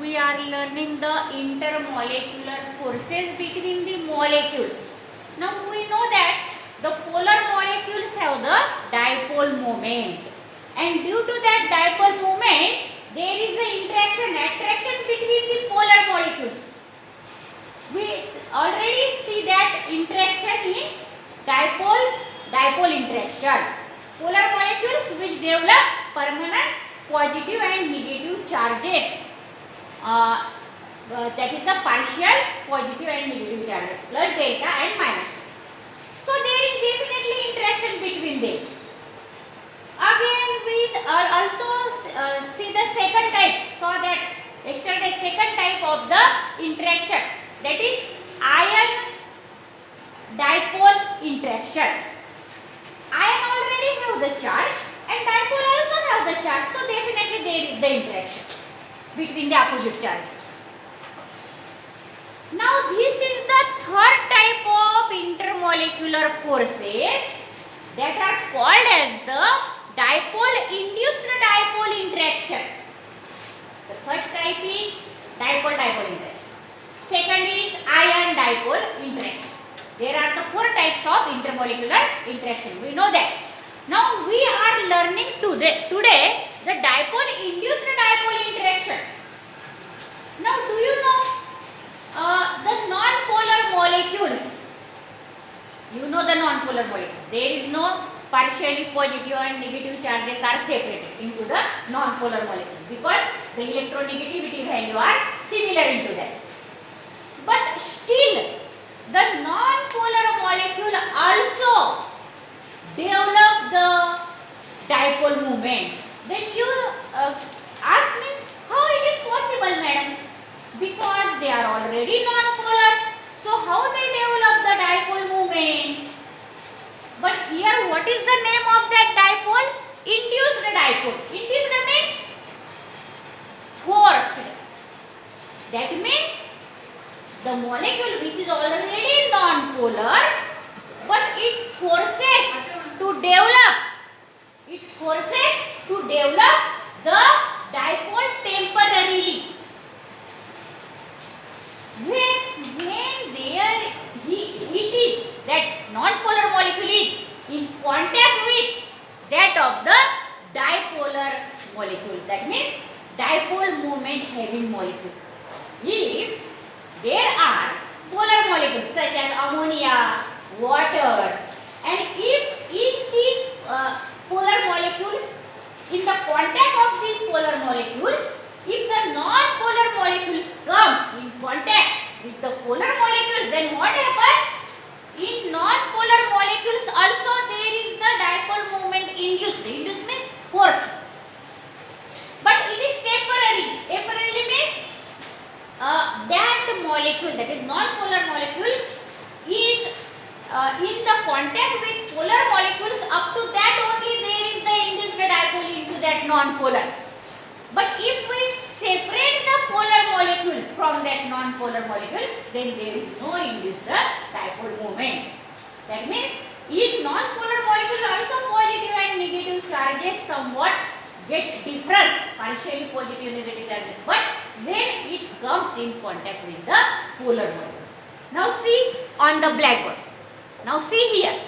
we are learning the intermolecular forces between the molecules. Now we know that the polar molecules have the dipole moment, and due to that dipole moment there is an attraction between the polar molecules. We already see that interaction in dipole interaction. Polar molecules which develop permanent positive and negative charges. That is the partial positive and negative charges, plus delta and minus. So there is definitely interaction between them. Again we also see the second type. Saw that yesterday, second type of the interaction, that is ion dipole interaction. Ion already have the charge and dipole also have the charge, so definitely there is the interaction between the opposite charges. Now this is the third type of intermolecular forces that are called as the dipole-induced dipole interaction. The first type is dipole-dipole interaction. Second is ion dipole interaction. There are the four types of intermolecular interaction. We know that. Now we are learning today the dipole-induced dipole interaction. Now do you know the non-polar molecules? You know the non-polar molecules. There is no partially positive and negative charges are separated into the non-polar molecules because the electronegativity value are similar into that. But still the non-polar molecule also develop the dipole moment. Then you ask me, how it is possible, madam? Because they are already non-polar. So how they develop the dipole moment? But here what is the name of that dipole? Induced dipole. Induced means forced. That means the molecule which is already non-polar, but it forces to develop the dipole temporarily. When there it is that non-polar molecule is in contact with that of the dipolar molecule, that means dipole moment having molecule. If there are polar molecules such as ammonia, water, and if in these polar molecules, in the contact of these polar molecules, if the non-polar molecules comes in contact with the polar molecules, then what happens? In non-polar molecules also there is the dipole moment induced. Induced means forced. But it is temporary. Temporarily means that molecule, that is non-polar molecule, is in the contact with polar molecules. Up to that only there is the induced dipole into that non-polar. But if we separate the polar molecules from that non-polar molecule, then there is no induced dipole moment. That means in non-polar molecule also positive and negative charges somewhat get difference, partially positive negative charges, but when it comes in contact with the polar molecules. Now see on the blackboard. Now see here.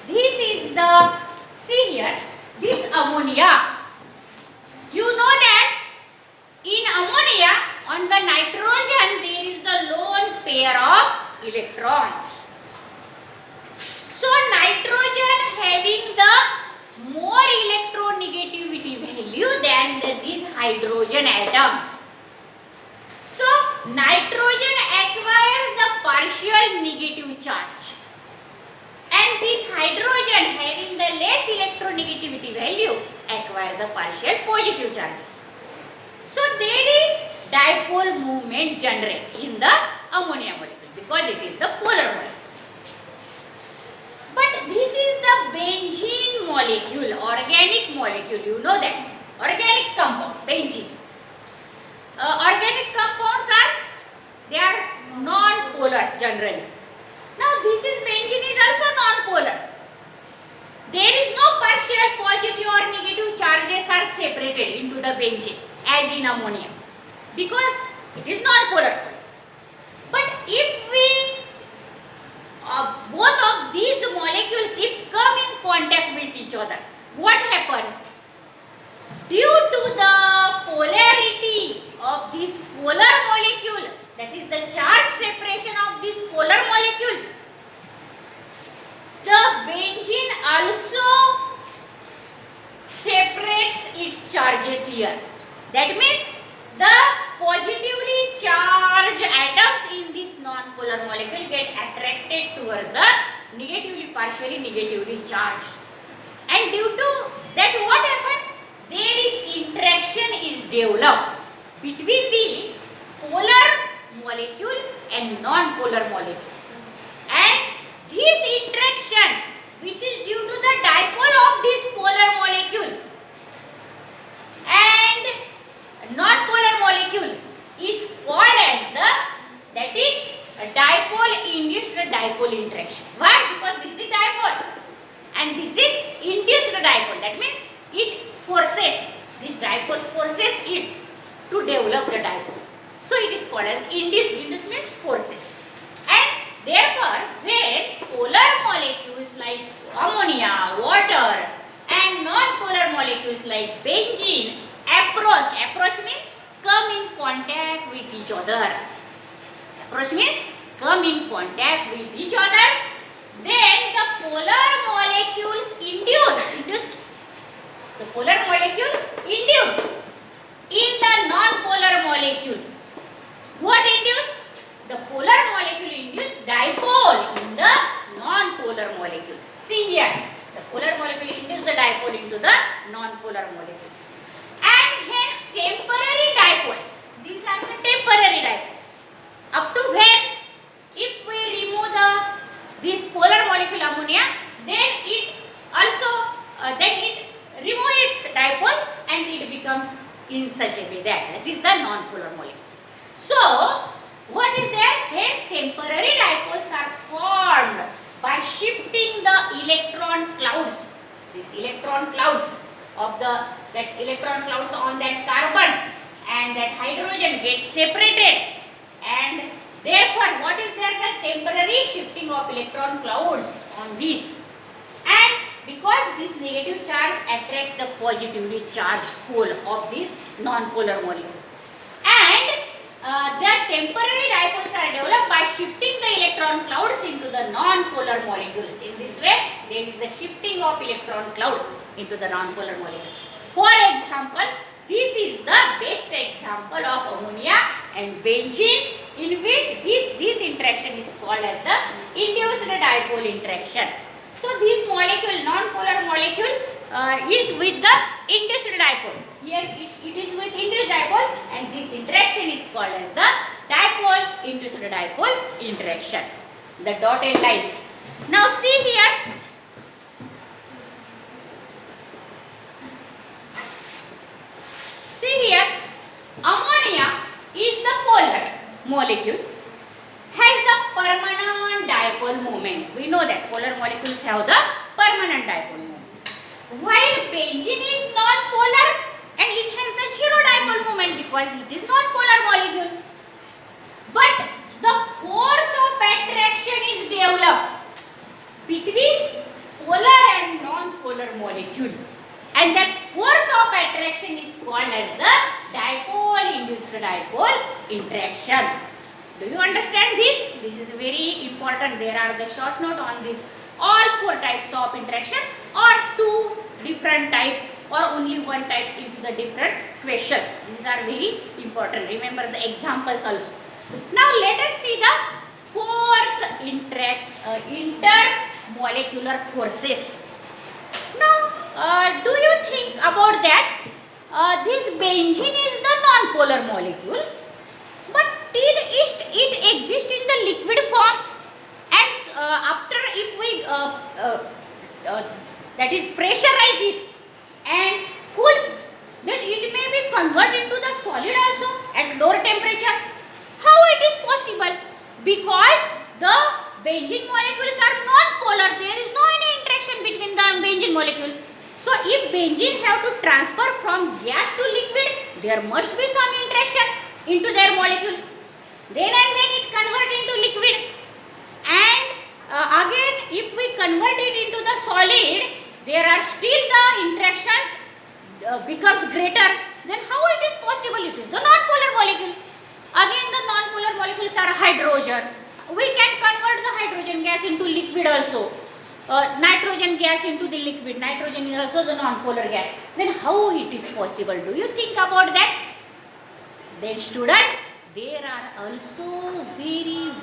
This is the, see here, this ammonia. You know that in ammonia, on the nitrogen, there is the lone pair of electrons. So nitrogen having the more electronegativity value than these hydrogen atoms. So nitrogen acquires the partial negative charge, and this hydrogen having the less electronegativity value acquire the partial positive charges. So there is dipole moment generated in the ammonia molecule because it is the polar molecule. But this is the benzene molecule, organic molecule, you know that. Organic compound, benzene. Organic compounds they are non-polar generally. Now this is benzene is also non-polar. There is no partial positive or negative charges are separated into the benzene as in ammonia. because it is non-polar. But if we both of these molecules if come in contact with each other, what happen? Due to the polarity of this polar molecule, that is the charge separation of these polar molecules, the benzene also separates its charges here. That means the positively charged atoms in this non-polar molecule get attracted towards the partially negatively charged. And due to that, what happened? There is interaction is developed between the polar molecule and non-polar molecule. And this interaction, which is due to the dipole of this polar molecule and non-polar molecule, is called as that is a dipole induced dipole interaction. Why? Because this is dipole and this is induced dipole. That means this dipole forces it to develop the dipole. So it is called as induced. Induced means forces. And therefore, when polar molecules like ammonia, water and non-polar molecules like benzene approach means come in contact with each other. Approach means come in contact with each other. Then the polar molecules induce. The polar molecule induce in the non-polar molecule. What induce? The polar molecule induce dipole in the non-polar molecules. See here, the polar molecule induce the dipole into the non-polar molecule. And hence temporary dipoles. These are the temporary dipoles. Up to when? If we remove this polar molecule ammonia, then it also remove its dipole and it becomes in such a way that is the non-polar molecule. So what is there? Hence temporary dipoles are formed by shifting the electron clouds. These electron clouds of that electron clouds on that carbon and that hydrogen gets separated, and therefore what is there? The temporary shifting of electron clouds on these, and because this negative charge attracts the positively charged pole of this non-polar molecule, and the temporary dipoles are developed by shifting the electron clouds into the non-polar molecules. In this way, there is the shifting of electron clouds into the non-polar molecules. For example, this is the best example of ammonia and benzene, in which this interaction is called as the induced dipole interaction. So this molecule, non-polar molecule, is with the induced dipole. Here it is with induced dipole, and this interaction is called as the dipole induced dipole interaction. The dotted lines. Now see here. See here, ammonia is the polar molecule, has the permanent dipole moment. We know that polar molecules have the permanent dipole moment. While benzene is non-polar and it has the zero dipole moment because it is non-polar molecule. But the force of attraction is developed between polar and non-polar molecule. And that force of attraction is called as the dipole-induced dipole interaction. Do you understand this? This is very important. There are the short note on this. All four types of interaction or two different types or only one type into the different questions. These are very important. Remember the examples also. Now let us see the fourth intermolecular forces. Now, do you think about that? This benzene is the non-polar molecule, but till it exists in the liquid form, and after if we that is pressurize it and cools, then it may be converted into the solid also at lower temperature. How it is possible? Because the benzene molecules are non-polar. There is no any interaction between the benzene molecule. So if benzene have to transfer from gas to liquid, there must be some interaction. into their molecules. Then and then it convert into liquid. And again, if we convert it into the solid, there are still the interactions becomes greater. Then how it is possible? It is the non-polar molecule. Again, the non-polar molecules are hydrogen. We can convert the hydrogen gas into liquid also. Nitrogen gas into the liquid. Nitrogen is also the non-polar gas. Then how it is possible? Do you think about that? Then student, there are also very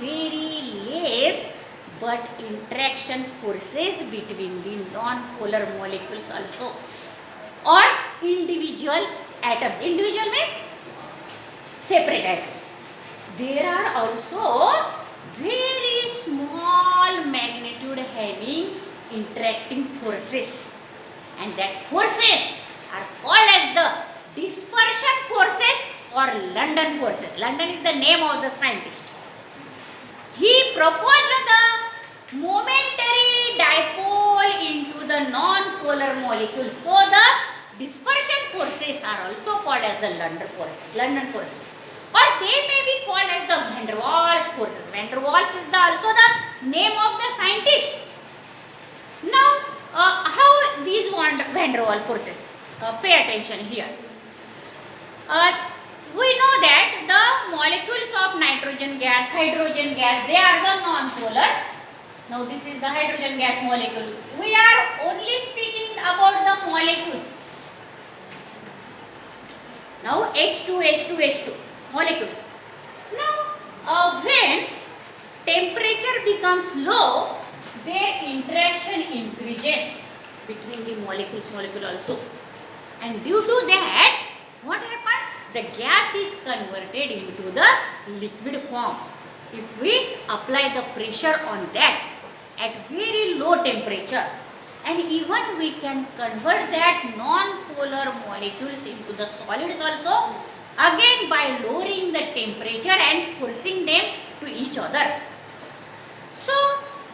less but interaction forces between the non-polar molecules also, or individual atoms. Individual means separate atoms. There are also very small magnitude having interacting forces, and that forces are called as the dispersion forces or London forces. London is the name of the scientist. He proposed the momentary dipole into the non-polar molecules. So the dispersion forces are also called as the London forces. Or they may be called as the van der Waals forces. Van der Waals is also the name of the scientist. Now, how these van der Waals forces? Pay attention here. We know that the molecules of nitrogen gas, hydrogen gas, they are the non-polar. Now this is the hydrogen gas molecule. We are only speaking about the molecules. Now H2 molecules. Now when temperature becomes low, their interaction increases between the molecule also. And due to that, what happened? The gas is converted into the liquid form. If we apply the pressure on that at very low temperature, and even we can convert that non-polar molecules into the solids also, again by lowering the temperature and forcing them to each other. So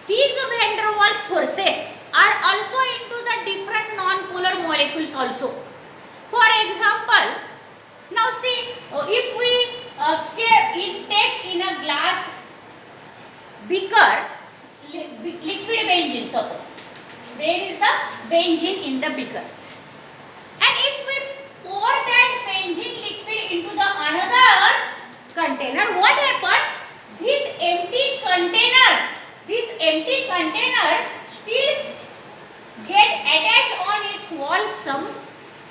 these van der Waals forces are also into the different non-polar molecules also. For example, now see, if we take in a glass beaker liquid benzene, suppose there is the benzene in the beaker, and if we pour that benzene liquid into the another container, what happened? This empty container still get attached on its wall some,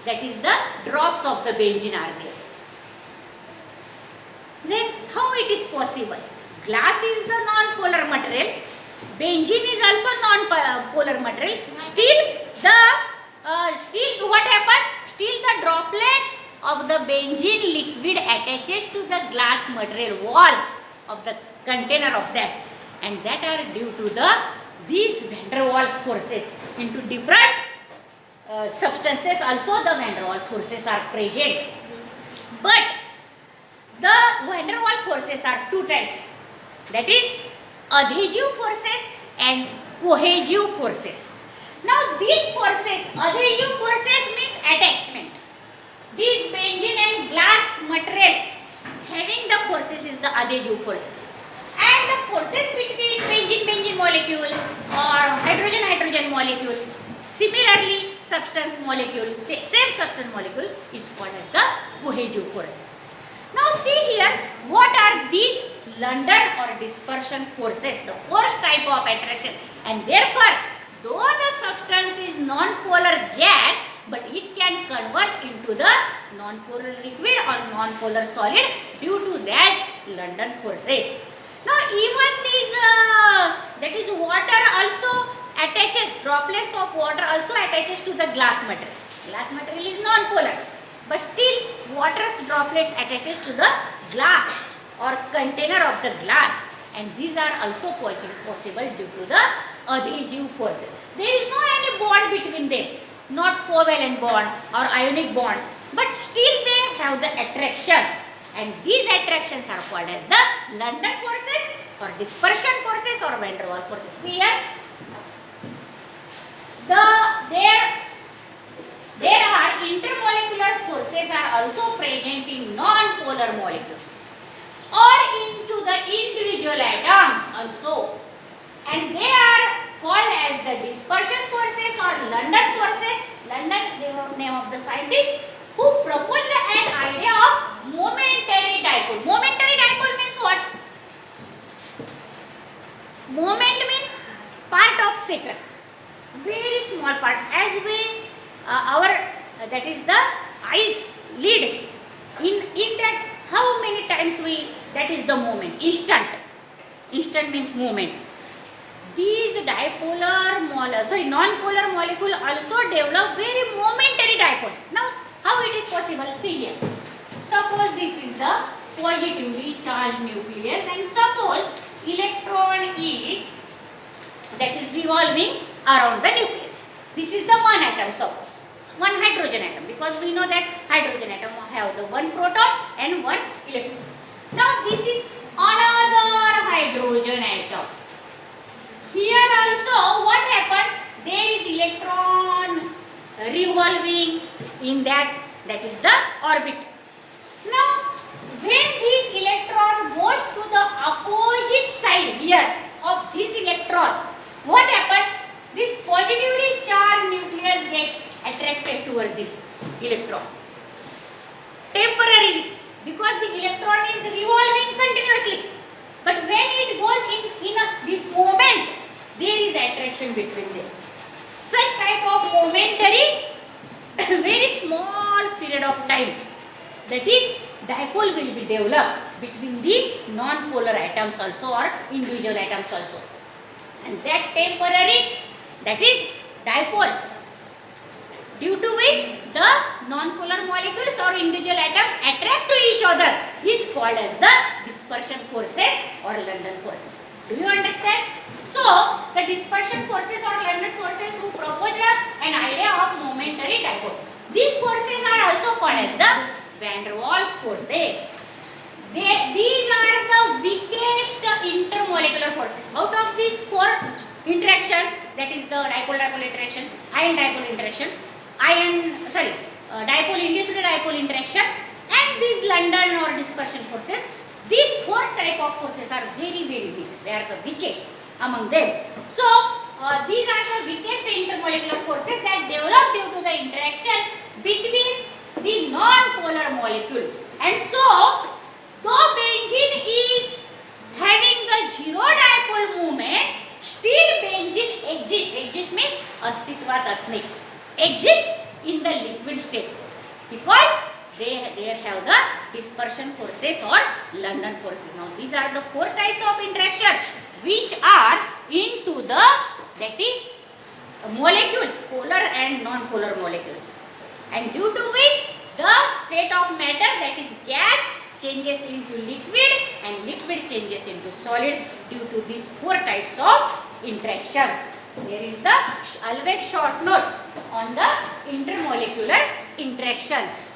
that is the drops of the benzene are there. Then how it is possible? Glass is the non-polar material, benzene is also non-polar material. Still what happened? Still the droplets of the benzene liquid attaches to the glass material walls of the container of that, and that are due to these van der Waals forces into different substances. Also the van der Waals forces are present, but the van der Waals forces are two types, that is adhesive forces and cohesive forces. Now these forces, adhesive forces means attachment. These benzene and glass material having the forces is the adhesive forces, and the forces between benzene molecule or hydrogen molecule, similarly substance molecule, same substance molecule, is called as the cohesive forces. Now see here, what are these London or dispersion forces? The first type of attraction, and therefore though the substance is non-polar gas, but it can convert into the non-polar liquid or non-polar solid due to that London forces. Now even these that is water also attaches, droplets of water also attaches to the glass material. Glass material is non-polar, but still water's droplets attaches to the glass or container of the glass, and these are also possible due to the adhesive forces. There is no any bond between them, not covalent bond or ionic bond, but still they have the attraction, and these attractions are called as the London forces or dispersion forces or van der Waals forces. See here, their there are intermolecular forces are also present in non-polar molecules or into the individual atoms also, and they are called as the dispersion forces or London forces. London, the name of the scientist who proposed an idea of momentary dipole. Momentary dipole means what? Moment means part of second, very small part, as we that is the eyes leads in that how many times we, that is the moment, instant means moment. These non-polar molecule also develop very momentary dipoles. Now how it is possible? See here, suppose this is the positively charged nucleus and suppose electron is, that is revolving around the nucleus. This is the one atom, suppose one hydrogen atom, because we know that hydrogen atom have the one proton and one electron. Now this is another hydrogen atom. Here also what happened? There is electron revolving in that is the orbit. Now when this electron goes to the opposite side here of this electron, what happened? This positively charged nucleus get attracted towards this electron temporarily, because the electron is revolving continuously. But when it goes in this moment, there is attraction between them. Such type of momentary very small period of time, that is dipole will be developed between the non-polar atoms also or individual atoms also, and that temporary, that is dipole, due to which the non-polar molecules or individual atoms attract to each other, is called as the dispersion forces or London forces. Do you understand? So the dispersion forces or London forces who proposed an idea of momentary dipole. These forces are also called as the van der Waals forces. These are the weakest intermolecular forces. Out of these four interactions, that is the dipole-dipole interaction, ion-dipole interaction, dipole-induced dipole interaction, and these London or dispersion forces, these four type of forces are very weak. They are the weakest among them. So these are the weakest intermolecular forces that develop due to the interaction between the non-polar molecule. And so though benzene is having the zero dipole moment, still benzene exists means अस्तित्वात असणे, exist in the liquid state, because they have the dispersion forces or London forces. Now these are the four types of interaction which are into the, that is molecules, polar and non-polar molecules, and due to which the state of matter, that is gas, changes into liquid and liquid changes into solid due to these four types of interactions. There is the always short note on the intermolecular interactions.